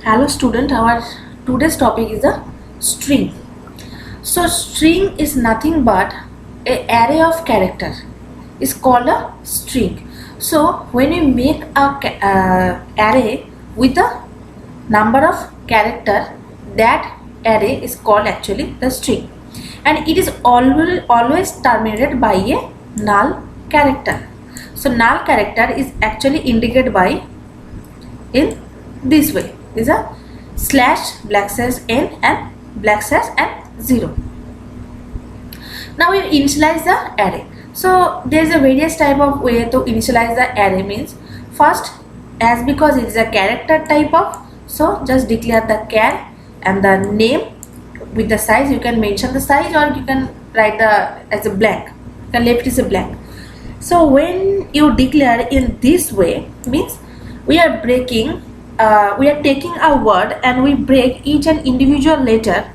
Hello student, our today's topic is a string. So string is nothing but a array of character. Is called a string. So when we make a array with a number of character, that array is called actually the string, and it is always terminated by a null character. So null character is actually indicated by in this way. Is a slash /n and /0. Now we initialize the array. So there is a various type of way to initialize the array. Means first, as because it is a character type of, so just declare the char and the name with the size. You can mention the size or you can write the as a blank. The left is a blank. So when you declare in this way, means we are taking a word and we break each and individual letter.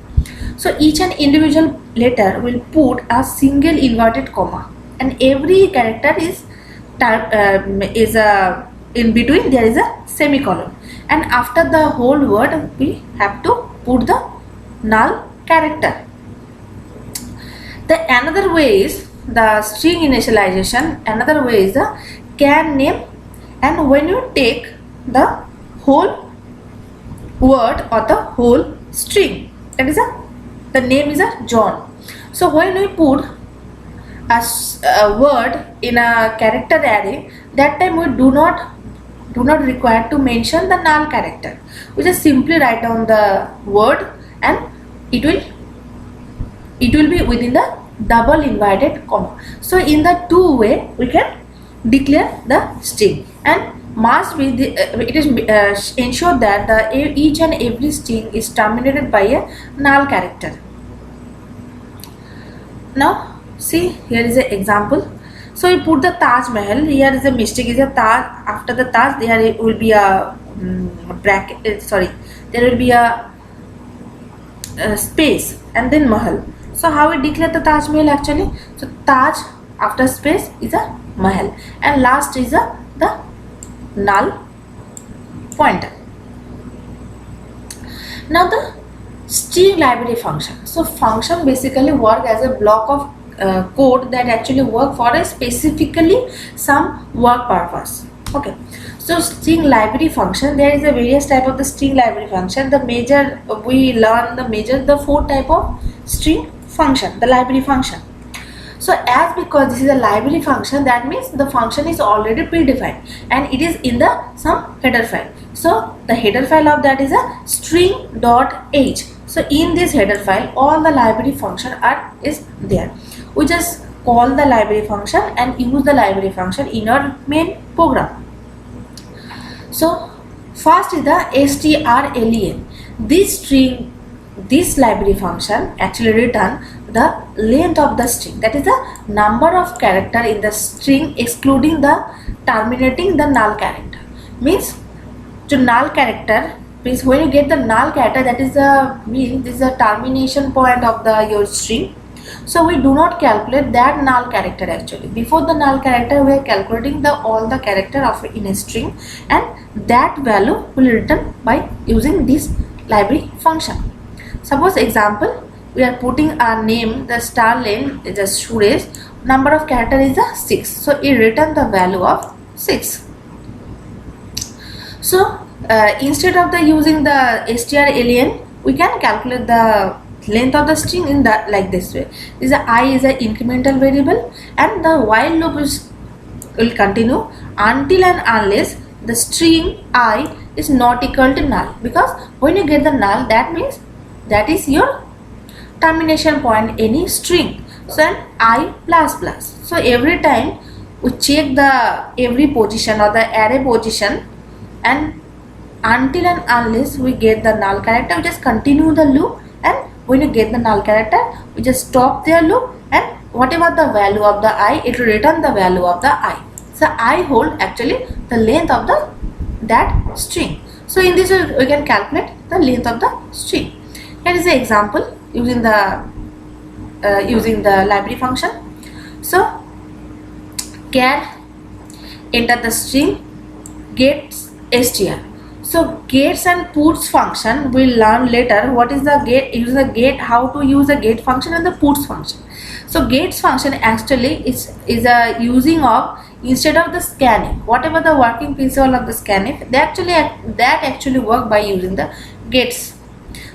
So each and individual letter will put a single inverted comma, and every character is in between there is a semicolon, and after the whole word we have to put the null character. The another way is the string initialization. Another way is the char name, and when you take the whole word or the whole string, that is the name is a John. So when we put a word in a character array, that time we do not require to mention the null character. We just simply write down the word and it will be within the double inverted comma. So in the two way we can declare the string, and must be it is ensure that each and every string is terminated by a null character. Now see, here is an example. So we put the Taj Mahal. Here is a mistake, is a Taj. After the Taj there will be a bracket, there will be a space and then Mahal. So how we declare the Taj Mahal actually? So Taj after space is a Mahal, and last is the null pointer. Now the string library function. So function basically work as a block of code that actually work for a specifically some work purpose. Okay. So string library function, there is a various type of the string library function. The four type of string function, the library function. So as because this is a library function, that means the function is already predefined and it is in the some header file. So the header file of that is a string.h. So in this header file all the library function is there. We just call the library function and use the library function in our main program. So first is the strlen. This library function actually return the length of the string, that is the number of character in the string excluding the terminating the null character. Means to null character means when you get the null character, that is this is the termination point of your string. So we do not calculate that null character actually. Before the null character we are calculating all the character of in a string, and that value will return by using this library function. Suppose example, we are putting our name, the star name is a Suresh, number of character is a 6. So it return the value of 6. So instead of using the strlen, we can calculate the length of the string in that like this way. This I is an incremental variable, and the while loop will continue until and unless the string I is not equal to null, because when you get the null, that means that is your termination point any string. So an I plus plus. So every time we check the every position or the array position, and until and unless we get the null character, we just continue the loop, and when you get the null character we just stop their loop, and whatever the value of the I, it will return the value of the I. So I hold actually the length of that string. So in this way we can calculate the length of the string. Here is the example using the library function. So char, enter the string, get str. So gates and puts function we'll learn later. What is the gate? Use the gate. How to use the gate function and the puts function. So gates function actually is a using of, instead of the scanning, whatever the working principle of the scanning, that actually work by using the gates.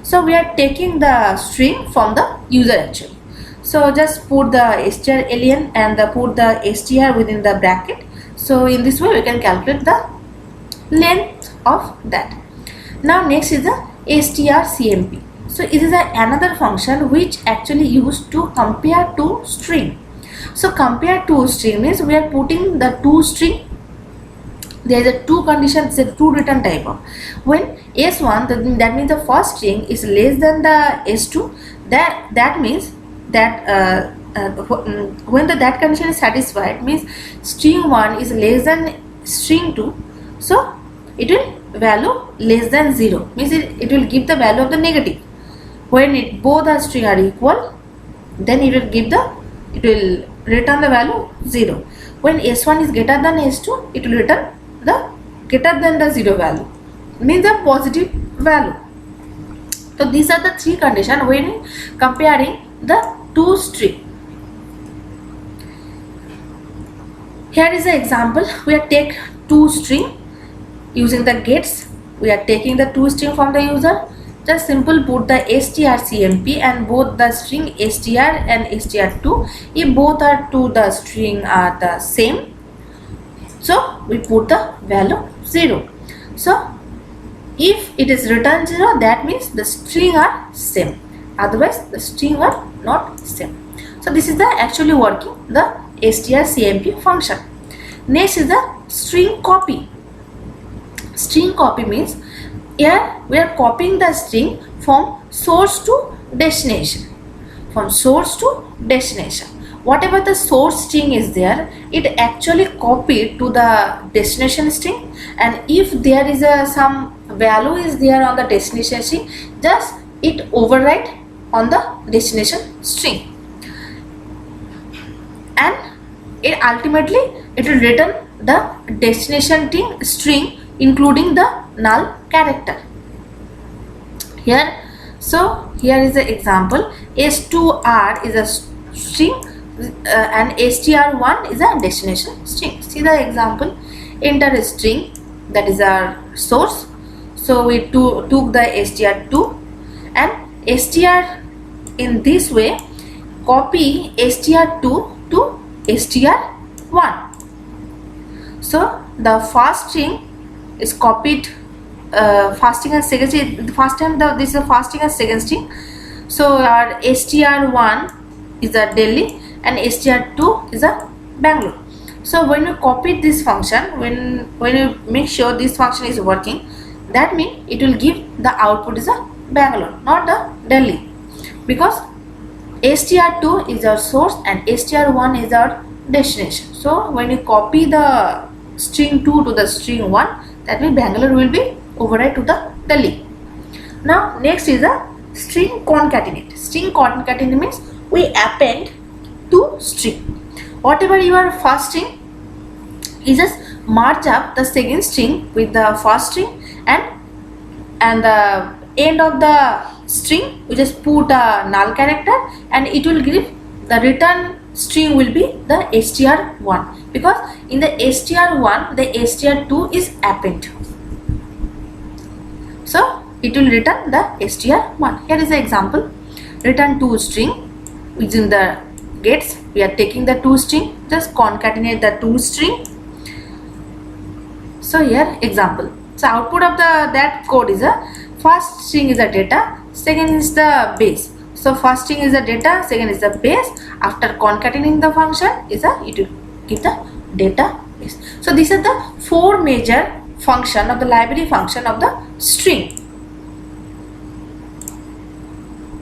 So we are taking the string from the user actually. So just put the str alien and put the str within the bracket. So in this way we can calculate the length of that. Now next is the strcmp. So it is another function which actually used to compare two string. So compare two string means we are putting the two string. There is a two conditions, a two return type of. When s1, that means the first string is less than the s2. That means that when that condition is satisfied, means string 1 is less than string 2. So it will value less than 0, means it will give the value of the negative. When both the string are equal, then it will return the value 0. When s1 is greater than s2, it will return the greater than the 0 value, means the positive value. So these are the three conditions when comparing the two string. Here is the example. We are take two string using the gates. We are taking the two string from the user. Just simple put the strcmp and both the string str and str2. If both are to the string are the same, so we put the value 0. So if it is returned 0, that means the string are same. Otherwise the string are not same. So this is the actually working the strcmp function. Next is the string copy. String copy means here we are copying the string from source to destination. From source to destination. Whatever the source string is there, it actually copied to the destination string, and if there is some value is there on the destination string, just it overwrite on the destination string, and it ultimately it will return the destination string including the null character. Here, so here is the example. S2R is a string and str1 is a destination string. See the example. Enter a string, that is our source. So we took the str2 and str in this way copy str2 to str1. So the first string is copied first string and second string. First time this is the first string and second string. So our str1 is a Delhi and str2 is a Bangalore. So when you copy this function, when you make sure this function is working, that means it will give the output is a Bangalore, not the Delhi, because str2 is our source and str1 is our destination. So when you copy the string 2 to the string 1, that means Bangalore will be override to the Delhi. Now next is a string concatenate. String concatenate means we append to string. Whatever your first string, you just merge up the second string with the first string, and the end of the string we just put a null character, and it will give the return string will be the str1, because in the str1 the str2 is append. So it will return the str1. Here is the example. Return two string using the gates. We are taking the two string, just concatenate the two string. So here example. So output of that code is a first string is the data, second is the base. So first string is the data, second is the base. After concatenating the function is it will give the data base. So these are the four major function of the library function of the string.